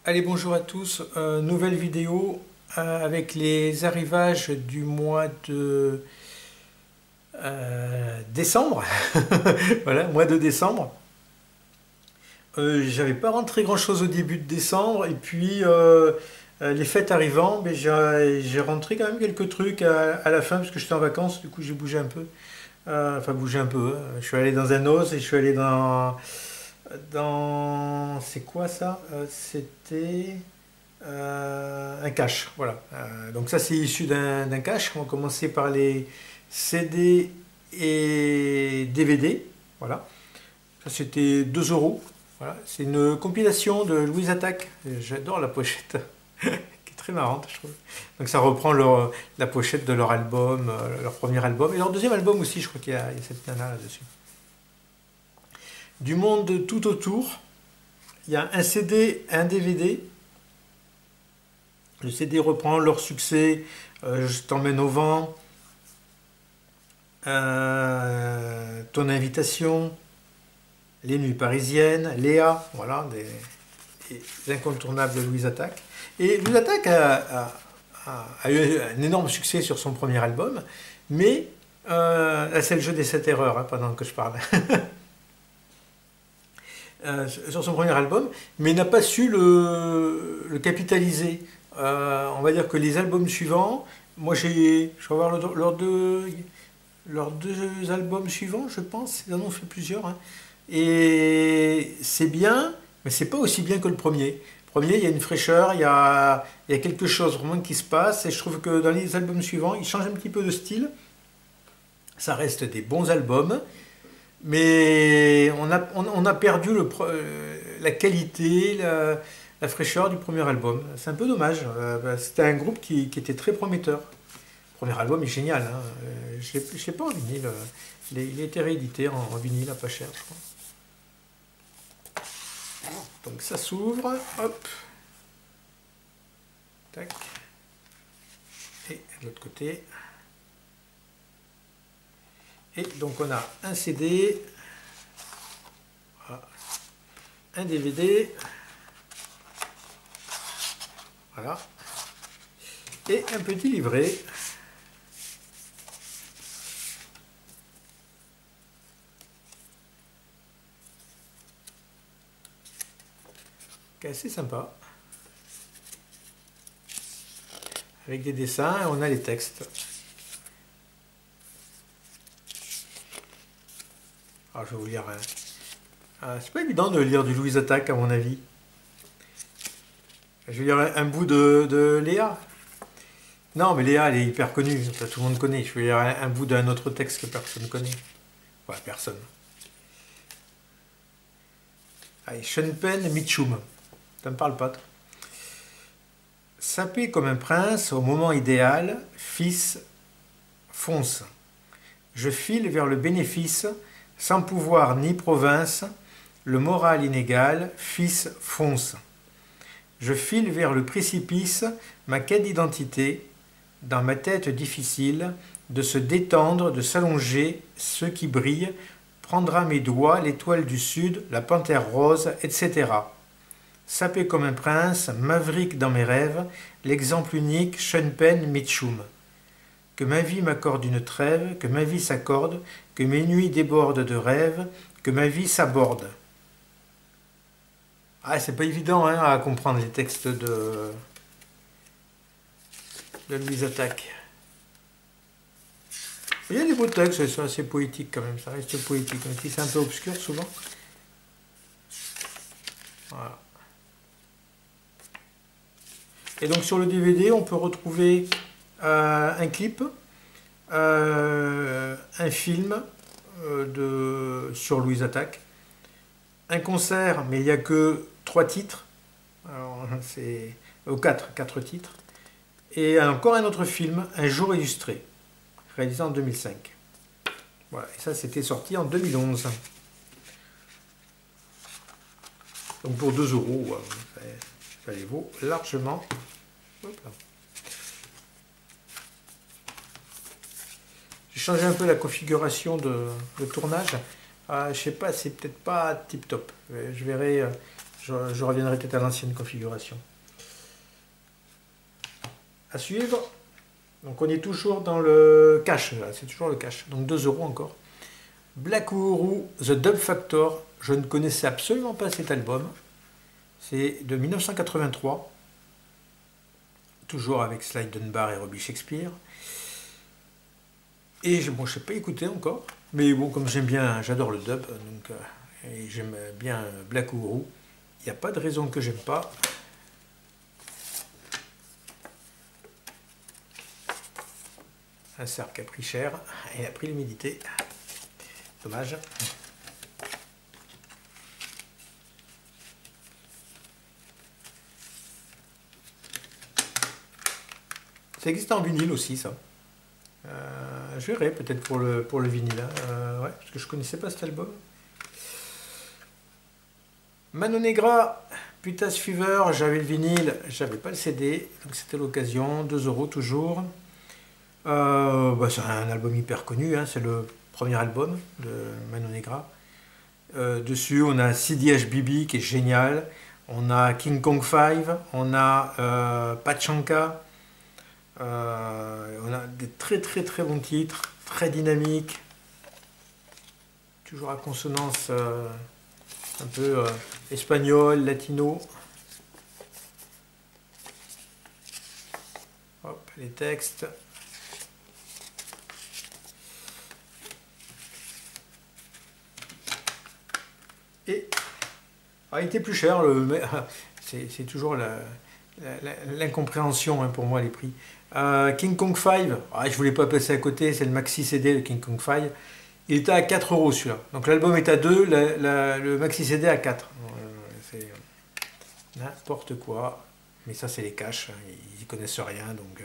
Allez, bonjour à tous. Nouvelle vidéo avec les arrivages du mois de décembre. Voilà, mois de décembre. J'avais pas rentré grand-chose au début de décembre et puis les fêtes arrivant, ben, j'ai rentré quand même quelques trucs à la fin parce que j'étais en vacances. Du coup, j'ai bougé un peu. Enfin, bougé un peu. Je suis allé dans un os et je suis allé dans c'est quoi ça? C'était un cache, voilà. Donc ça c'est issu d'un cache. On va commencer par les CD et DVD, voilà. Ça c'était 2 euros. Voilà. C'est une compilation de Louise Attaque. J'adore la pochette, qui est très marrante, je trouve. Donc ça reprend la pochette de leur album, leur premier album, et leur deuxième album aussi, je crois qu'il y a cette nana là-dessus. Du monde tout autour, il y a un CD, un DVD. Le CD reprend leur succès, Je t'emmène au vent, Ton invitation, Les nuits parisiennes, Léa, voilà, des incontournables de Louise Attaque. Et Louise Attaque a eu un énorme succès sur son premier album, mais là c'est le jeu des 7 erreurs, hein, pendant que je parle. Sur son premier album, mais n'a pas su le capitaliser. On va dire que les albums suivants, moi je vais voir leurs deux albums suivants, je pense, ils en ont fait plusieurs, hein. Et c'est bien, mais c'est pas aussi bien que le premier. Le premier, il y a une fraîcheur, il y a quelque chose vraiment qui se passe, et je trouve que dans les albums suivants, ils changent un petit peu de style. Ça reste des bons albums, mais on a perdu la qualité, la fraîcheur du premier album. C'est un peu dommage. C'était un groupe qui était très prometteur. Le premier album est génial, hein. Je ne l'ai pas en vinyle. Il a été réédité en vinyle à pas cher, je crois. Donc ça s'ouvre. Hop. Tac. Et de l'autre côté. Et donc on a un CD, un DVD, voilà, et un petit livret. Qui est assez sympa. Avec des dessins, et on a les textes. Alors je vais vous lire. C'est pas évident de lire du Louise Attaque à mon avis. Je vais lire un bout de Léa. Non, mais Léa, elle est hyper connue, tout le monde connaît. Je vais lire un bout d'un autre texte que personne connaît. Voilà, personne. Allez, Sean Penn, Mitchum. Ça me parle pas, toi. Sapé comme un prince, au moment idéal, fils, fonce. Je file vers le bénéfice, sans pouvoir ni province, le moral inégal, fils, fonce. Je file vers le précipice, ma quête d'identité, dans ma tête difficile, de se détendre, de s'allonger, ce qui brille, prendra mes doigts, l'étoile du sud, la panthère rose, etc. Sapé comme un prince, maverick dans mes rêves, l'exemple unique, Sean Penn, Mitchum. Que ma vie m'accorde une trêve, que ma vie s'accorde, que mes nuits débordent de rêves, que ma vie s'aborde. Ah, c'est pas évident, hein, à comprendre les textes de Louise Attaque. Il y a des beaux textes, c'est assez poétique quand même, ça reste poétique, même si c'est un peu obscur souvent. Voilà. Et donc sur le DVD, on peut retrouver un clip, un film sur Louise Attaque, un concert, mais il n'y a que 3 titres, alors c'est 4 titres, et encore un autre film, Un jour illustré, réalisé en 2005. Voilà, et ça c'était sorti en 2011. Donc pour 2 euros, ça les vaut largement. Hop là. J'ai changé un peu la configuration de tournage. Je sais pas, c'est peut-être pas tip top. Je verrai Je reviendrai peut-être à l'ancienne configuration. À suivre. Donc on est toujours dans le cash, c'est toujours le cash. Donc 2 euros encore. Black Uhuru, The Dub Factor. Je ne connaissais absolument pas cet album. C'est de 1983. Toujours avec Sly Dunbar et Robbie Shakespeare. Et bon, je ne sais pas écouter encore. Mais bon, comme j'aime bien, j'adore le dub. Donc, et j'aime bien Black Uhuru. Il n'y a pas de raison que j'aime pas. Un cerf qui a pris cher et a pris l'humidité. Dommage. Ça existe en vinyle aussi, ça. Je verrai peut-être pour le vinyle. Ouais, parce que je connaissais pas cet album. Mano Negra, Putas Fever, j'avais le vinyle, j'avais pas le CD, donc c'était l'occasion. 2 euros toujours. Bah, c'est un album hyper connu, hein, c'est le premier album de Mano Negra. Dessus, on a CDHBB qui est génial. On a King Kong 5, on a Pachanka. On a des très très très bons titres, très dynamiques, toujours à consonance un peu espagnol, latino. Hop, les textes. Et il était plus cher, c'est toujours l'incompréhension, hein, pour moi, les prix. King Kong 5, je voulais pas passer à côté, c'est le maxi CD de King Kong 5. Il était à 4 euros celui-là. Donc l'album est à 2, le maxi CD à 4. C'est n'importe quoi. Mais ça, c'est les cash, hein, ils y connaissent rien. Donc,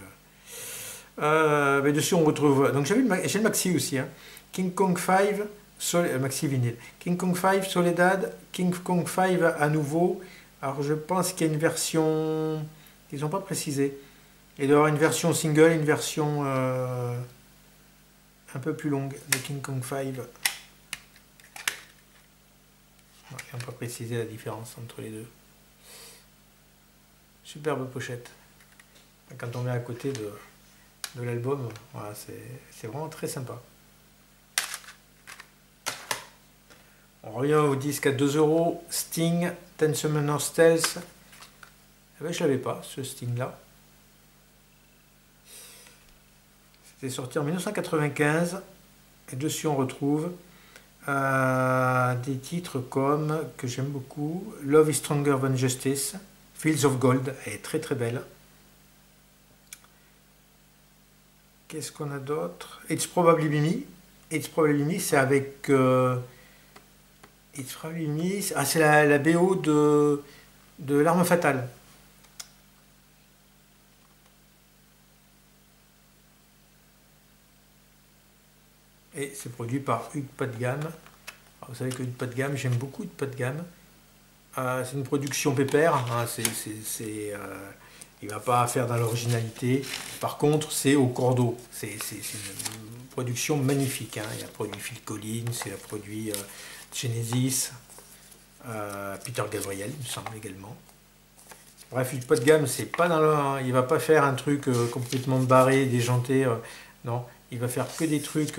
mais dessus, on retrouve. Donc j'ai le maxi aussi. Hein. King Kong 5, maxi vinyle. King Kong 5, Soledad. King Kong 5 à nouveau. Alors je pense qu'il y a une version. Ils n'ont pas précisé. Il doit y avoir une version single, une version un peu plus longue de King Kong 5. Ils n'ont pas précisé la différence entre les deux. Superbe pochette. Quand on met à côté de l'album, voilà, c'est vraiment très sympa. On revient au disque à 2 euros. Sting, Ten Summoner Stealth. Eh ben, je ne l'avais pas, ce Sting-là. C'était sorti en 1995. Et dessus, on retrouve des titres comme, que j'aime beaucoup, Love is Stronger Than Justice, Fields of Gold, elle est très très belle. Qu'est-ce qu'on a d'autre? It's Probably Me. It's Probably Me, c'est avec... It's Probably Me, c'est la BO de L'Arme Fatale. Et c'est produit par Hugues Pas de Gamme. Alors, vous savez que Hugues Pas de Gamme, j'aime beaucoup Hugues Pas de Gamme. C'est une production pépère, hein, il ne va pas faire dans l'originalité. Par contre, c'est au cordeau. C'est une production magnifique. Hein. Il a produit Phil Collins, il a produit Genesis, Peter Gabriel, il me semble également. Bref, Hugues Pas de Gamme, c'est pas dans il va pas faire un truc complètement barré, déjanté. Non. Il va faire que des trucs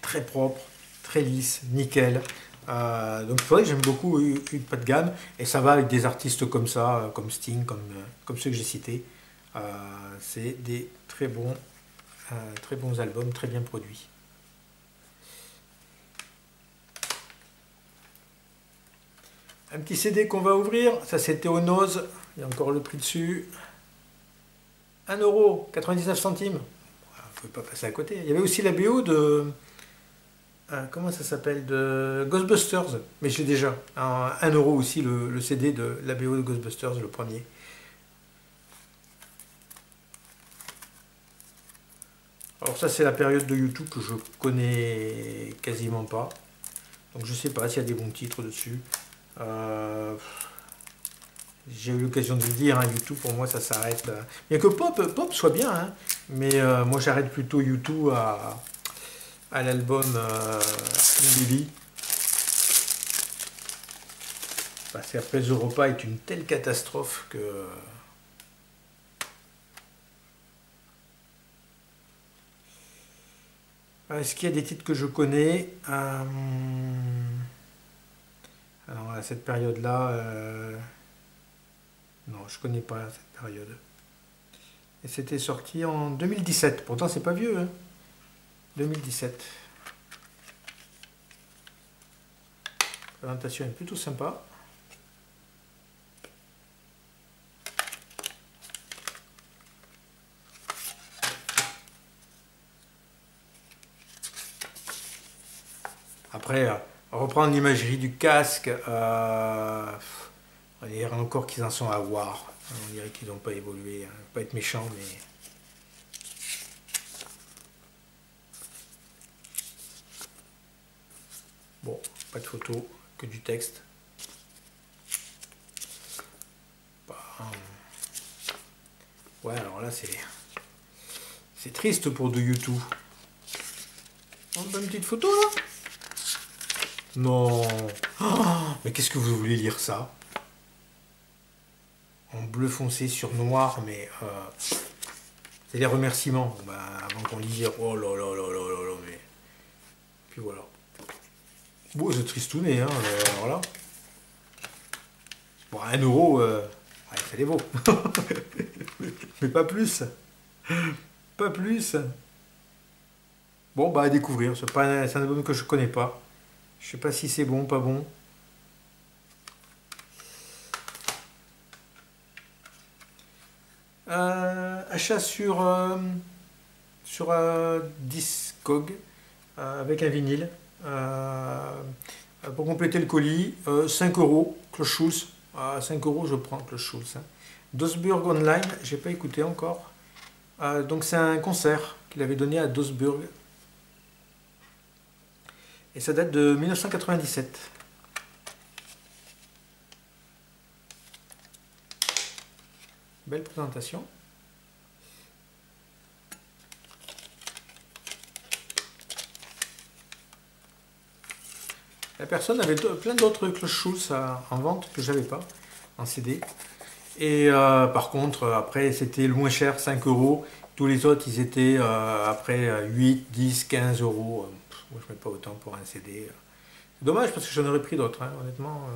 très propres, très lisses, nickel. Donc c'est vrai que j'aime beaucoup Hugues Pas de Gamme. Et ça va avec des artistes comme ça, comme Sting, comme ceux que j'ai cités. C'est des très bons albums, très bien produits. Un petit CD qu'on va ouvrir, ça c'était au Nose. Il y a encore le prix dessus. 1,99 €. Il ne faut pas passer à côté. Il y avait aussi la BO de... comment ça s'appelle? De Ghostbusters. Mais j'ai déjà. 1 € aussi le CD de la BO de Ghostbusters, le premier. Alors ça, c'est la période de YouTube que je connais quasiment pas. Donc je ne sais pas s'il y a des bons titres dessus. J'ai eu l'occasion de le dire, hein, YouTube pour moi ça s'arrête. Bien que Pop soit bien, hein, mais moi j'arrête plutôt YouTube à l'album Baby. Parce qu'après, The Europa est une telle catastrophe que... Est-ce qu'il y a des titres que je connais? Alors, à cette période-là, non, je connais pas cette période. Et c'était sorti en 2017. Pourtant, c'est pas vieux, hein. 2017. La présentation est plutôt sympa. Après, reprendre l'imagerie du casque, on dirait encore qu'ils en sont à voir. On dirait qu'ils n'ont pas évolué. Hein. Pas être méchant, mais... Bon, pas de photo, que du texte. Ouais, alors là, c'est triste pour de YouTube. On a une petite photo, là? Non. Oh, mais qu'est-ce que vous voulez lire ça? En bleu foncé sur noir, mais... c'est les remerciements. Bah, avant qu'on lise... Oh là là là là là là, mais... Puis voilà. Bon, c'est tristouné, hein, alors là. Bon, 1 euro, ouais, ça les vaut. Mais pas plus. Pas plus. Bon, bah à découvrir. C'est un album que je connais pas. Je sais pas si c'est bon, pas bon. Achat sur Discog avec un vinyle. Pour compléter le colis, 5 euros, Klaus Schulze. À 5 euros, je prends Klaus Schulze. Hein. Dosburg Online, j'ai pas écouté encore. Donc c'est un concert qu'il avait donné à Dosburg. Et ça date de 1997. Belle présentation. La personne avait plein d'autres Klaus Schulze en vente que j'avais pas en CD. Et par contre, après, c'était le moins cher, 5 euros. Tous les autres, ils étaient après 8, 10, 15 euros. Moi, je ne mets pas autant pour un CD. C'est dommage parce que j'en aurais pris d'autres, hein, honnêtement.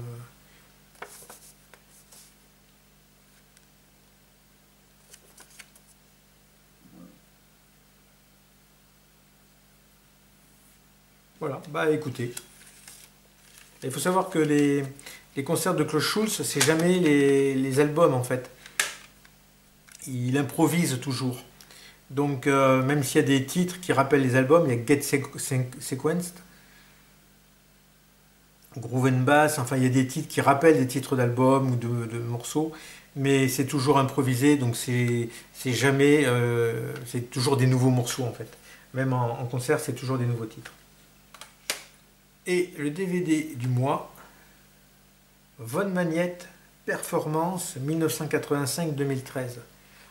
Voilà, bah écoutez. Il faut savoir que les concerts de Klaus Schulze, c'est jamais les albums en fait. Il improvise toujours. Donc même s'il y a des titres qui rappellent les albums, il y a Get Sequenced, Groove and Bass, enfin il y a des titres qui rappellent des titres d'albums ou de morceaux, mais c'est toujours improvisé, donc c'est jamais, c'est toujours des nouveaux morceaux en fait. Même en concert, c'est toujours des nouveaux titres. Et le DVD du mois, Von Magnette Performance 1985-2013.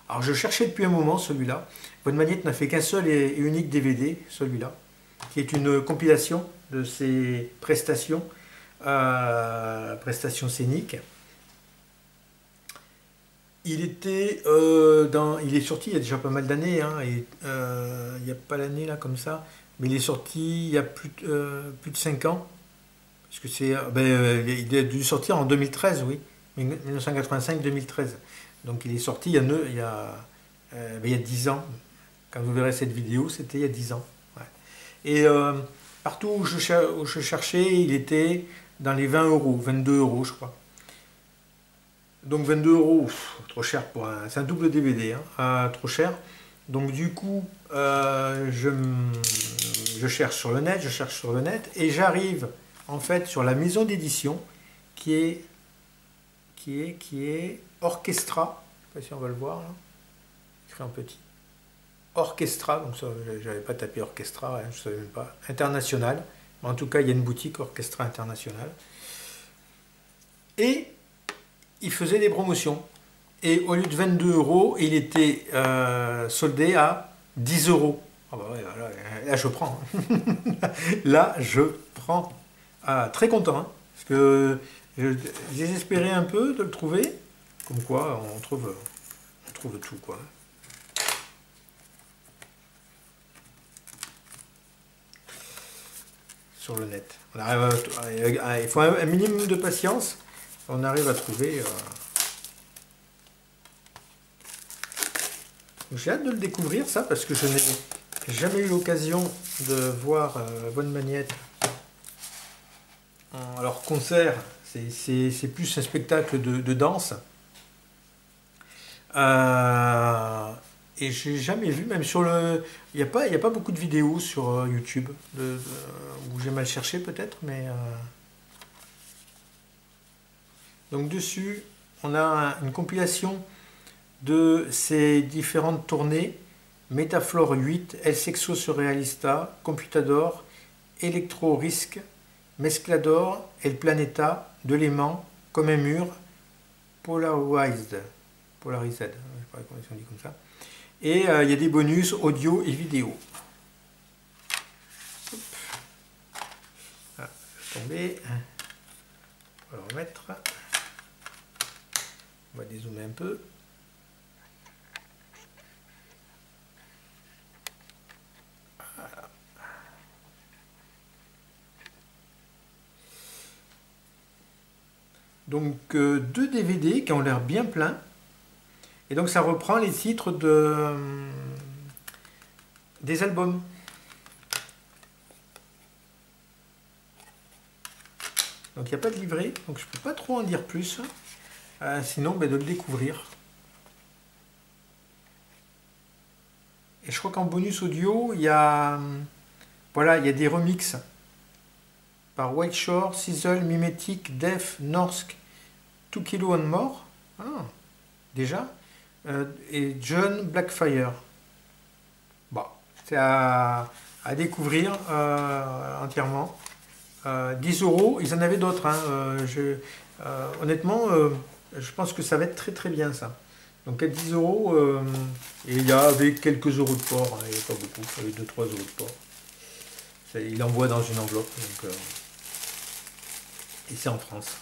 Alors je cherchais depuis un moment celui-là. Von Magnette n'a fait qu'un seul et unique DVD, celui-là, qui est une compilation de ses prestations, prestations scéniques. Il était il est sorti il y a déjà pas mal d'années, hein, et il n'y a pas l'année là comme ça, mais il est sorti il y a plus de 5 ans. Parce que c'est, il a dû sortir en 2013, oui, 1985-2013. Donc il est sorti il y a 10 ans. Quand vous verrez cette vidéo, c'était il y a 10 ans. Ouais. Et partout où je cherchais, il était dans les 20 euros, 22 euros, je crois. Donc 22 euros, trop cher pour un... C'est un double DVD, hein, trop cher. Donc du coup, je cherche sur le net, et j'arrive en fait sur la maison d'édition qui est Orchestra. Je ne sais pas si on va le voir là. Écrit en petit. Orchestra, donc ça, j'avais pas tapé Orchestra, hein, je ne savais même pas. International. En tout cas, il y a une boutique Orchestra International. Et il faisait des promotions. Et au lieu de 22 euros, il était soldé à 10 euros. Ah bah ouais, là je prends. Là je prends. Ah, très content, hein, parce que Je désespérais un peu de le trouver. Comme quoi, on trouve tout, quoi. Sur le net. On arrive il faut un minimum de patience. On arrive à trouver. J'ai hâte de le découvrir, ça, parce que je n'ai jamais eu l'occasion de voir Von Magnette. Alors, concert, c'est plus un spectacle de danse. Et j'ai jamais vu, même sur le... Il n'y a pas beaucoup de vidéos sur YouTube, où j'ai mal cherché peut-être, mais... Donc dessus, on a une compilation de ces différentes tournées. Metaflore 8, El Sexo Surrealista, Computador, Electro Risk, Mesclador, El Planeta, De Léman, Comme un mur, Polarized, je sais pas comment on dit comme ça. Et il y a des bonus audio et vidéo. Hop. Ah, tomber. On va le remettre. On va dézoomer un peu. Voilà. Donc deux DVD qui ont l'air bien pleins. Et donc ça reprend les titres des albums. Donc il n'y a pas de livret, donc je ne peux pas trop en dire plus. Sinon, de le découvrir. Et je crois qu'en bonus audio, il y a, voilà, il y a des remixes par White Shore, Sizzle, Mimetic, Def, Norsk, 2 Kilo and More. Ah, déjà. Et John Blackfire. Bon, c'est à découvrir entièrement. 10 €, ils en avaient d'autres. Hein. Honnêtement, je pense que ça va être très très bien ça. Donc à 10 €, et il y avait quelques euros de port, hein, il n'y a pas beaucoup, il y avait 2-3 € de port. Il envoie dans une enveloppe, donc, et c'est en France.